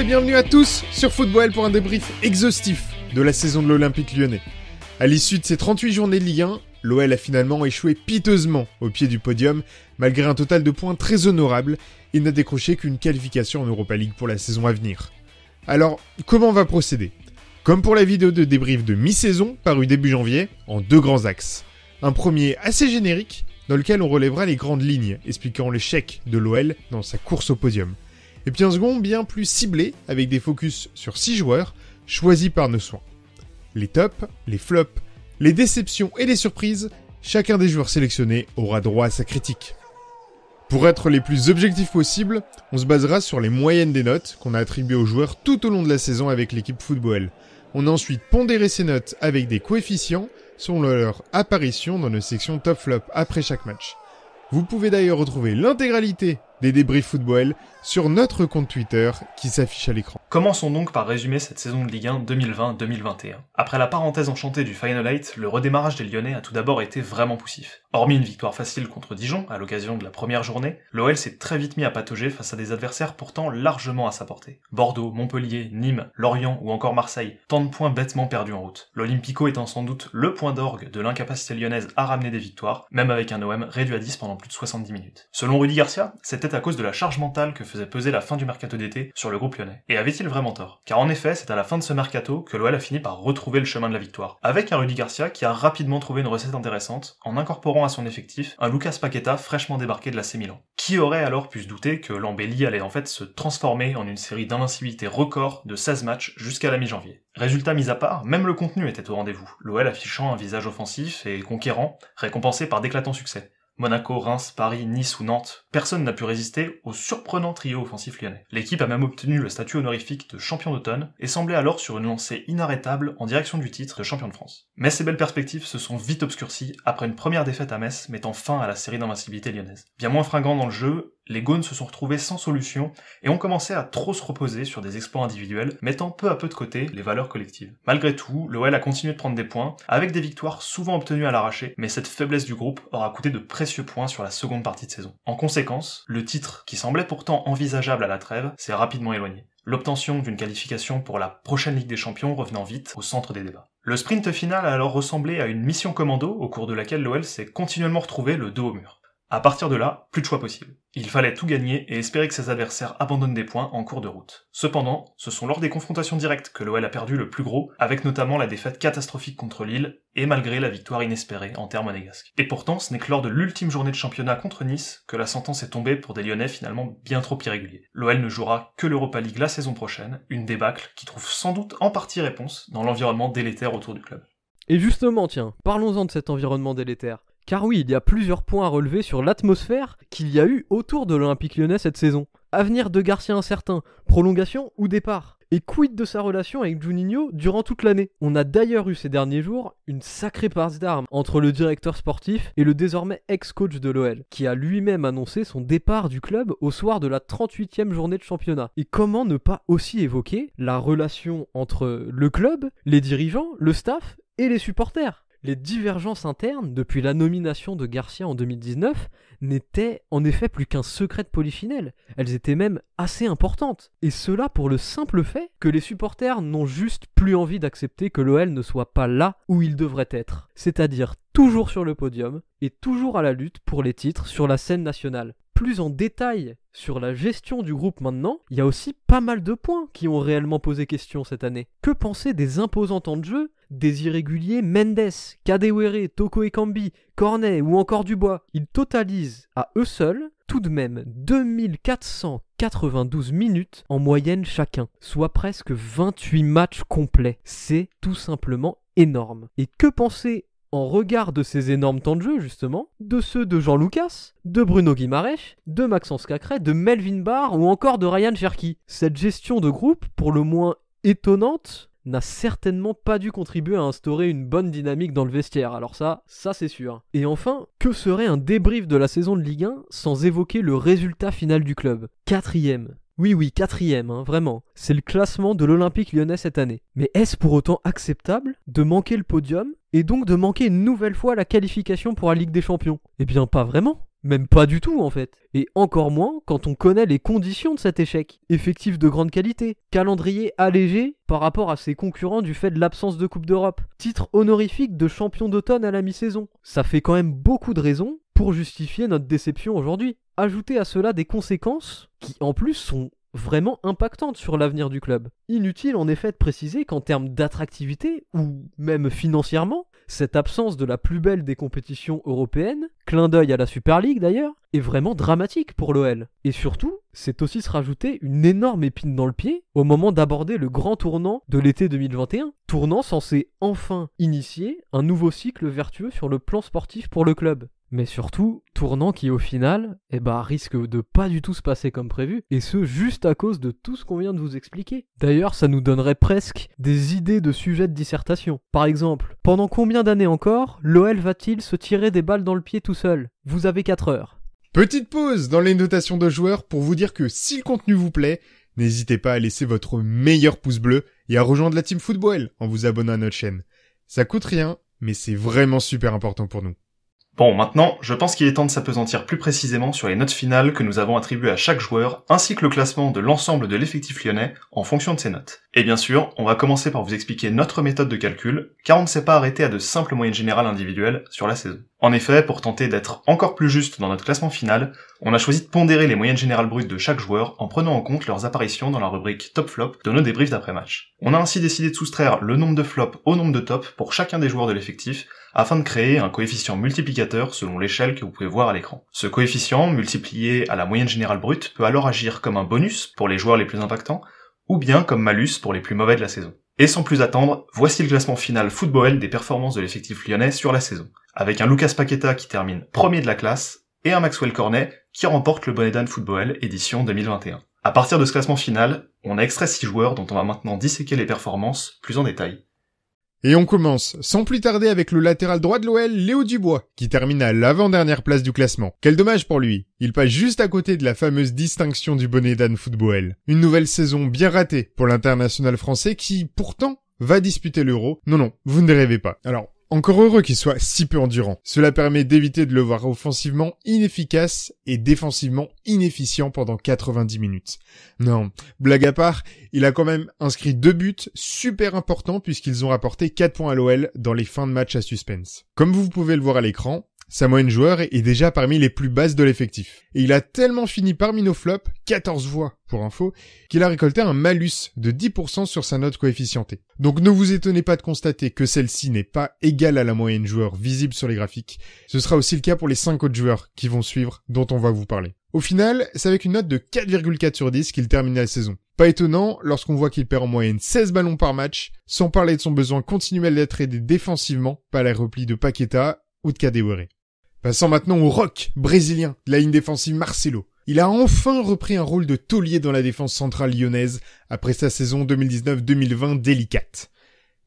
et bienvenue à tous sur Football pour un débrief exhaustif de la saison de l'Olympique Lyonnais. À l'issue de ces 38 journées de Ligue 1, l'OL a finalement échoué piteusement au pied du podium, malgré un total de points très honorable, il n'a décroché qu'une qualification en Europa League pour la saison à venir. Alors, comment on va procéder ? Comme pour la vidéo de débrief de mi-saison, parue début janvier, en deux grands axes. Un premier assez générique, dans lequel on relèvera les grandes lignes, expliquant l'échec de l'OL dans sa course au podium. Et puis un second bien plus ciblé, avec des focus sur 6 joueurs, choisis par nos soins. Les tops, les flops, les déceptions et les surprises, chacun des joueurs sélectionnés aura droit à sa critique. Pour être les plus objectifs possibles, on se basera sur les moyennes des notes qu'on a attribuées aux joueurs tout au long de la saison avec l'équipe Football. On a ensuite pondéré ces notes avec des coefficients selon leur apparition dans nos sections top-flop après chaque match. Vous pouvez d'ailleurs retrouver l'intégralité des débriefs Football sur notre compte Twitter qui s'affiche à l'écran. Commençons donc par résumer cette saison de Ligue 1 2020-2021. Après la parenthèse enchantée du Final 8, le redémarrage des Lyonnais a tout d'abord été vraiment poussif. Hormis une victoire facile contre Dijon, à l'occasion de la première journée, l'OL s'est très vite mis à patauger face à des adversaires pourtant largement à sa portée. Bordeaux, Montpellier, Nîmes, Lorient ou encore Marseille, tant de points bêtement perdus en route. L'Olympico étant sans doute le point d'orgue de l'incapacité lyonnaise à ramener des victoires, même avec un OM réduit à 10 pendant plus de 70 minutes. Selon Rudy Garcia, c'était à cause de la charge mentale que faisait peser la fin du mercato d'été sur le groupe lyonnais. Et avait-il vraiment tort ? Car en effet, c'est à la fin de ce mercato que l'OL a fini par retrouver le chemin de la victoire, avec un Rudy Garcia qui a rapidement trouvé une recette intéressante en incorporant à son effectif un Lucas Paqueta fraîchement débarqué de l'AC Milan. Qui aurait alors pu se douter que l'embellie allait en fait se transformer en une série d'invincibilité record de 16 matchs jusqu'à la mi-janvier. Résultat mis à part, même le contenu était au rendez-vous, l'OL affichant un visage offensif et conquérant, récompensé par d'éclatants succès. Monaco, Reims, Paris, Nice ou Nantes, personne n'a pu résister au surprenant trio offensif lyonnais. L'équipe a même obtenu le statut honorifique de champion d'automne et semblait alors sur une lancée inarrêtable en direction du titre de champion de France. Mais ces belles perspectives se sont vite obscurcies après une première défaite à Metz mettant fin à la série d'invincibilité lyonnaise. Bien moins fringant dans le jeu, les Gaunes se sont retrouvés sans solution et ont commencé à trop se reposer sur des exploits individuels, mettant peu à peu de côté les valeurs collectives. Malgré tout, l'OL a continué de prendre des points, avec des victoires souvent obtenues à l'arraché, mais cette faiblesse du groupe aura coûté de précieux points sur la seconde partie de saison. En conséquence, le titre, qui semblait pourtant envisageable à la trêve, s'est rapidement éloigné. L'obtention d'une qualification pour la prochaine Ligue des Champions revenant vite au centre des débats. Le sprint final a alors ressemblé à une mission commando au cours de laquelle l'OL s'est continuellement retrouvé le dos au mur. À partir de là, plus de choix possible. Il fallait tout gagner et espérer que ses adversaires abandonnent des points en cours de route. Cependant, ce sont lors des confrontations directes que l'OL a perdu le plus gros, avec notamment la défaite catastrophique contre Lille, et malgré la victoire inespérée en terres monégasques. Et pourtant, ce n'est que lors de l'ultime journée de championnat contre Nice que la sentence est tombée pour des Lyonnais finalement bien trop irréguliers. L'OL ne jouera que l'Europa League la saison prochaine, une débâcle qui trouve sans doute en partie réponse dans l'environnement délétère autour du club. Et justement, tiens, parlons-en de cet environnement délétère. Car oui, il y a plusieurs points à relever sur l'atmosphère qu'il y a eu autour de l'Olympique Lyonnais cette saison. Avenir de Garcia incertain, prolongation ou départ. Et quid de sa relation avec Juninho durant toute l'année. On a d'ailleurs eu ces derniers jours une sacrée passe d'armes entre le directeur sportif et le désormais ex-coach de l'OL, qui a lui-même annoncé son départ du club au soir de la 38e journée de championnat. Et comment ne pas aussi évoquer la relation entre le club, les dirigeants, le staff et les supporters ? Les divergences internes, depuis la nomination de Garcia en 2019, n'étaient en effet plus qu'un secret de polichinelle. Elles étaient même assez importantes. Et cela pour le simple fait que les supporters n'ont juste plus envie d'accepter que l'OL ne soit pas là où il devrait être. C'est-à-dire toujours sur le podium et toujours à la lutte pour les titres sur la scène nationale. Plus en détail sur la gestion du groupe maintenant, il y a aussi pas mal de points qui ont réellement posé question cette année. Que penser des imposants temps de jeu, des irréguliers Mendes, Kadewere, Toko Ekambi, Cornet ou encore Dubois? Ils totalisent à eux seuls tout de même 2492 minutes en moyenne chacun, soit presque 28 matchs complets. C'est tout simplement énorme. Et que penser en regard de ces énormes temps de jeu, justement, de ceux de Jean Lucas, de Bruno Guimaraes, de Maxence Cacré, de Melvin Barr ou encore de Ryan Cherki? Cette gestion de groupe, pour le moins étonnante, n'a certainement pas dû contribuer à instaurer une bonne dynamique dans le vestiaire, alors ça c'est sûr. Et enfin, que serait un débrief de la saison de Ligue 1 sans évoquer le résultat final du club ? 4e. Oui, 4e, vraiment. C'est le classement de l'Olympique Lyonnais cette année. Mais est-ce pour autant acceptable de manquer le podium et donc de manquer une nouvelle fois la qualification pour la Ligue des Champions ? Eh bien pas vraiment. Même pas du tout en fait. Et encore moins quand on connaît les conditions de cet échec. Effectif de grande qualité, calendrier allégé par rapport à ses concurrents du fait de l'absence de Coupe d'Europe, titre honorifique de champion d'automne à la mi-saison. Ça fait quand même beaucoup de raisons pour justifier notre déception aujourd'hui. Ajoutez à cela des conséquences qui en plus sont vraiment impactante sur l'avenir du club. Inutile en effet de préciser qu'en termes d'attractivité, ou même financièrement, cette absence de la plus belle des compétitions européennes, clin d'œil à la Super League d'ailleurs, est vraiment dramatique pour l'OL. Et surtout, c'est aussi se rajouter une énorme épine dans le pied au moment d'aborder le grand tournant de l'été 2021, tournant censé enfin initier un nouveau cycle vertueux sur le plan sportif pour le club. Mais surtout, tournant qui au final, risque de pas du tout se passer comme prévu, et ce juste à cause de tout ce qu'on vient de vous expliquer. D'ailleurs, ça nous donnerait presque des idées de sujets de dissertation. Par exemple, pendant combien d'années encore, l'OL va-t-il se tirer des balles dans le pied tout seul ? Vous avez 4 heures. Petite pause dans les notations de joueurs pour vous dire que si le contenu vous plaît, n'hésitez pas à laisser votre meilleur pouce bleu et à rejoindre la Team Football en vous abonnant à notre chaîne. Ça coûte rien, mais c'est vraiment super important pour nous. Bon, maintenant, je pense qu'il est temps de s'appesantir plus précisément sur les notes finales que nous avons attribuées à chaque joueur, ainsi que le classement de l'ensemble de l'effectif lyonnais en fonction de ces notes. Et bien sûr, on va commencer par vous expliquer notre méthode de calcul, car on ne s'est pas arrêté à de simples moyennes générales individuelles sur la saison. En effet, pour tenter d'être encore plus juste dans notre classement final, on a choisi de pondérer les moyennes générales brutes de chaque joueur en prenant en compte leurs apparitions dans la rubrique top flop de nos débriefs d'après-match. On a ainsi décidé de soustraire le nombre de flops au nombre de tops pour chacun des joueurs de l'effectif, afin de créer un coefficient multiplicateur selon l'échelle que vous pouvez voir à l'écran. Ce coefficient, multiplié à la moyenne générale brute, peut alors agir comme un bonus pour les joueurs les plus impactants, ou bien comme malus pour les plus mauvais de la saison. Et sans plus attendre, voici le classement final football des performances de l'effectif lyonnais sur la saison, avec un Lucas Paqueta qui termine premier de la classe, et un Maxwell Cornet qui remporte le Bonnet d'Anne Football édition 2021. À partir de ce classement final, on a extrait 6 joueurs dont on va maintenant disséquer les performances plus en détail. Et on commence sans plus tarder avec le latéral droit de l'OL, Léo Dubois, qui termine à l'avant-dernière place du classement. Quel dommage pour lui. Il passe juste à côté de la fameuse distinction du Bonnet d'Anne Football. Une nouvelle saison bien ratée pour l'international français qui, pourtant, va disputer l'Euro. Non, vous ne rêvez pas. Alors, encore heureux qu'il soit si peu endurant. Cela permet d'éviter de le voir offensivement inefficace et défensivement inefficient pendant 90 minutes. Non, blague à part, il a quand même inscrit 2 buts super importants puisqu'ils ont rapporté 4 points à l'OL dans les fins de match à suspense. Comme vous pouvez le voir à l'écran, sa moyenne joueur est déjà parmi les plus basses de l'effectif. Et il a tellement fini parmi nos flops, 14 voix pour info, qu'il a récolté un malus de 10% sur sa note coefficientée. Donc ne vous étonnez pas de constater que celle-ci n'est pas égale à la moyenne joueur visible sur les graphiques. Ce sera aussi le cas pour les 5 autres joueurs qui vont suivre, dont on va vous parler. Au final, c'est avec une note de 4,4 sur 10 qu'il termine la saison. Pas étonnant lorsqu'on voit qu'il perd en moyenne 16 ballons par match, sans parler de son besoin continuel d'être aidé défensivement par les replis de Paqueta ou de Kadewere. Passons maintenant au rock brésilien de la ligne défensive Marcelo. Il a enfin repris un rôle de taulier dans la défense centrale lyonnaise après sa saison 2019-2020 délicate.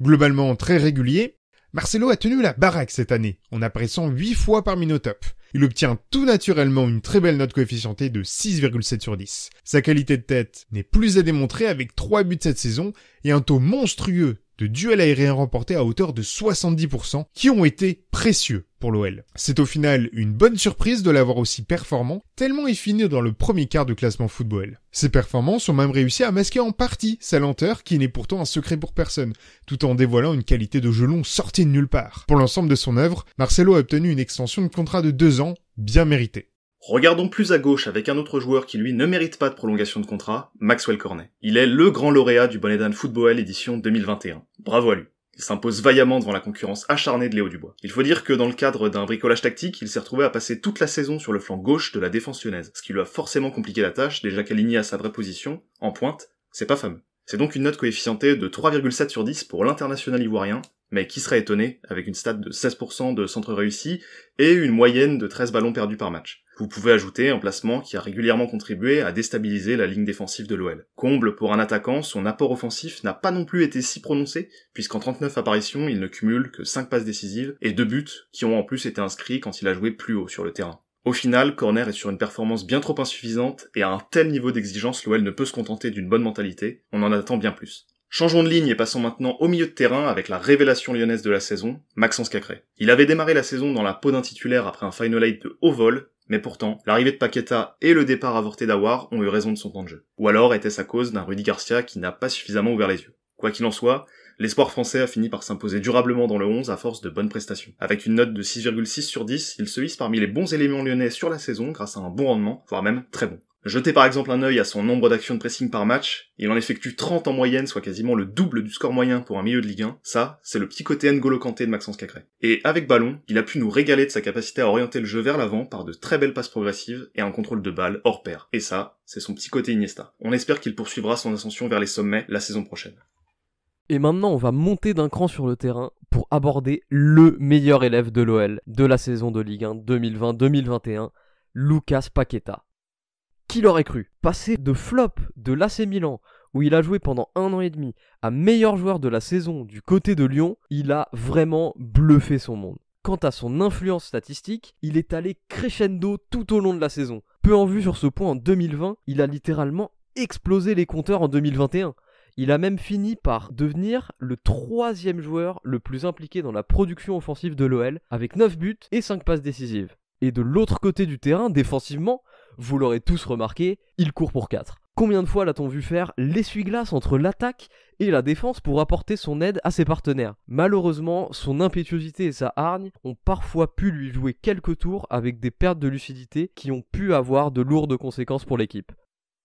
Globalement très régulier, Marcelo a tenu la baraque cette année en apparaissant 8 fois parmi nos tops. Il obtient tout naturellement une très belle note coefficientée de 6,7 sur 10. Sa qualité de tête n'est plus à démontrer avec 3 buts cette saison et un taux monstrueux de duels aériens remportés à hauteur de 70% qui ont été précieux pour l'OL. C'est au final une bonne surprise de l'avoir aussi performant, tellement il finit dans le premier quart du classement football. Ses performances ont même réussi à masquer en partie sa lenteur qui n'est pourtant un secret pour personne, tout en dévoilant une qualité de jeu long sortie de nulle part. Pour l'ensemble de son œuvre, Marcelo a obtenu une extension de contrat de 2 ans, bien méritée. Regardons plus à gauche avec un autre joueur qui lui ne mérite pas de prolongation de contrat, Maxwell Cornet. Il est le grand lauréat du Bonnet d'Anne Football édition 2021. Bravo à lui. Il s'impose vaillamment devant la concurrence acharnée de Léo Dubois. Il faut dire que dans le cadre d'un bricolage tactique, il s'est retrouvé à passer toute la saison sur le flanc gauche de la défense lyonnaise, ce qui lui a forcément compliqué la tâche, déjà qu'aligné à sa vraie position, en pointe, c'est pas fameux. C'est donc une note coefficientée de 3,7 sur 10 pour l'international ivoirien, mais qui serait étonné, avec une stat de 16% de centres réussis et une moyenne de 13 ballons perdus par match. Vous pouvez ajouter un placement qui a régulièrement contribué à déstabiliser la ligne défensive de l'OL. Comble pour un attaquant, son apport offensif n'a pas non plus été si prononcé, puisqu'en 39 apparitions, il ne cumule que 5 passes décisives et 2 buts qui ont en plus été inscrits quand il a joué plus haut sur le terrain. Au final, Corner est sur une performance bien trop insuffisante et à un tel niveau d'exigence, l'OL ne peut se contenter d'une bonne mentalité, on en attend bien plus. Changeons de ligne et passons maintenant au milieu de terrain avec la révélation lyonnaise de la saison, Maxence Cacré. Il avait démarré la saison dans la peau d'un titulaire après un Final 8 de haut vol, Mais pourtant, l'arrivée de Paqueta et le départ avorté d'Aouar ont eu raison de son temps de jeu. Ou alors était-ce à cause d'un Rudy Garcia qui n'a pas suffisamment ouvert les yeux. Quoi qu'il en soit, l'espoir français a fini par s'imposer durablement dans le 11 à force de bonnes prestations. Avec une note de 6,6 sur 10, il se hisse parmi les bons éléments lyonnais sur la saison grâce à un bon rendement, voire même très bon. Jetez par exemple un œil à son nombre d'actions de pressing par match, il en effectue 30 en moyenne, soit quasiment le double du score moyen pour un milieu de Ligue 1, ça, c'est le petit côté N'Golo Kanté de Maxence Cacré. Et avec ballon, il a pu nous régaler de sa capacité à orienter le jeu vers l'avant par de très belles passes progressives et un contrôle de balle hors pair. Et ça, c'est son petit côté Iniesta. On espère qu'il poursuivra son ascension vers les sommets la saison prochaine. Et maintenant, on va monter d'un cran sur le terrain pour aborder le meilleur élève de l'OL de la saison de Ligue 1 2020-2021, Lucas Paqueta. Qui l'aurait cru? Passer de flop de l'AC Milan, où il a joué pendant 1 an et demi, à meilleur joueur de la saison du côté de Lyon, il a vraiment bluffé son monde. Quant à son influence statistique, il est allé crescendo tout au long de la saison. Peu en vue sur ce point en 2020, il a littéralement explosé les compteurs en 2021. Il a même fini par devenir le 3e joueur le plus impliqué dans la production offensive de l'OL, avec 9 buts et 5 passes décisives. Et de l'autre côté du terrain, défensivement, vous l'aurez tous remarqué, il court pour 4. Combien de fois l'a-t-on vu faire l'essuie-glace entre l'attaque et la défense pour apporter son aide à ses partenaires? Malheureusement, son impétuosité et sa hargne ont parfois pu lui jouer quelques tours avec des pertes de lucidité qui ont pu avoir de lourdes conséquences pour l'équipe.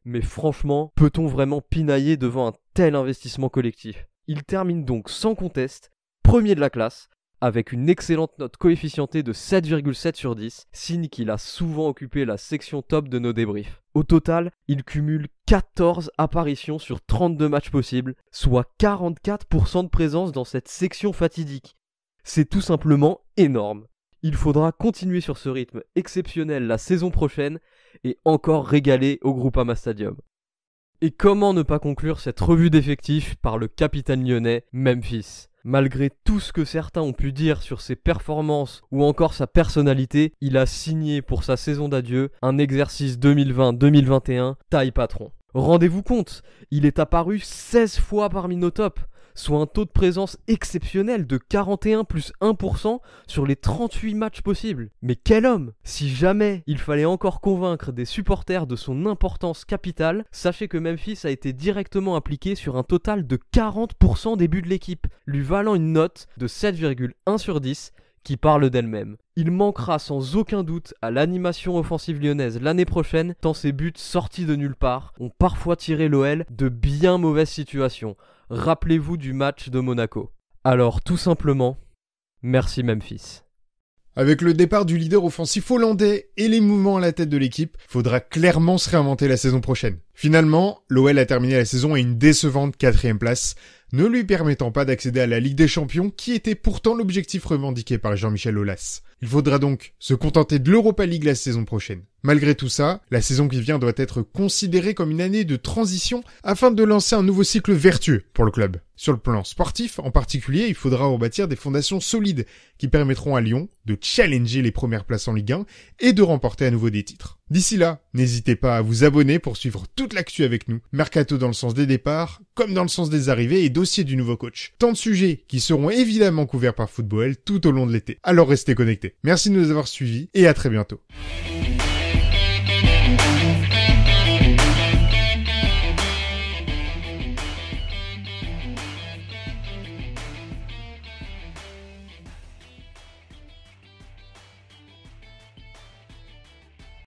Mais franchement, peut-on vraiment pinailler devant un tel investissement collectif? Il termine donc sans conteste, premier de la classe, avec une excellente note coefficientée de 7,7 sur 10, signe qu'il a souvent occupé la section top de nos débriefs. Au total, il cumule 14 apparitions sur 32 matchs possibles, soit 44% de présence dans cette section fatidique. C'est tout simplement énorme. Il faudra continuer sur ce rythme exceptionnel la saison prochaine et encore régaler au Groupama Stadium. Et comment ne pas conclure cette revue d'effectifs par le capitaine lyonnais Memphis? Malgré tout ce que certains ont pu dire sur ses performances ou encore sa personnalité, il a signé pour sa saison d'adieu un exercice 2020-2021 taille patron. Rendez-vous compte, il est apparu 16 fois parmi nos tops, soit un taux de présence exceptionnel de 41 plus 1% sur les 38 matchs possibles. Mais quel homme! Si jamais il fallait encore convaincre des supporters de son importance capitale, sachez que Memphis a été directement impliqué sur un total de 40% des buts de l'équipe, lui valant une note de 7,1 sur 10 qui parle d'elle-même. Il manquera sans aucun doute à l'animation offensive lyonnaise l'année prochaine, tant ses buts sortis de nulle part ont parfois tiré l'OL de bien mauvaises situations. Rappelez-vous du match de Monaco. Alors tout simplement, merci Memphis. Avec le départ du leader offensif hollandais et les mouvements à la tête de l'équipe, faudra clairement se réinventer la saison prochaine. Finalement, l'OL a terminé la saison à une décevante 4e place, ne lui permettant pas d'accéder à la Ligue des Champions qui était pourtant l'objectif revendiqué par Jean-Michel Aulas. Il faudra donc se contenter de l'Europa League la saison prochaine. Malgré tout ça, la saison qui vient doit être considérée comme une année de transition afin de lancer un nouveau cycle vertueux pour le club. Sur le plan sportif, en particulier, il faudra rebâtir des fondations solides qui permettront à Lyon de challenger les premières places en Ligue 1 et de remporter à nouveau des titres. D'ici là, n'hésitez pas à vous abonner pour suivre toute l'actu avec nous. Mercato dans le sens des départs, comme dans le sens des arrivées et dossier du nouveau coach. Tant de sujets qui seront évidemment couverts par Football tout au long de l'été. Alors restez connectés. Merci de nous avoir suivis et à très bientôt.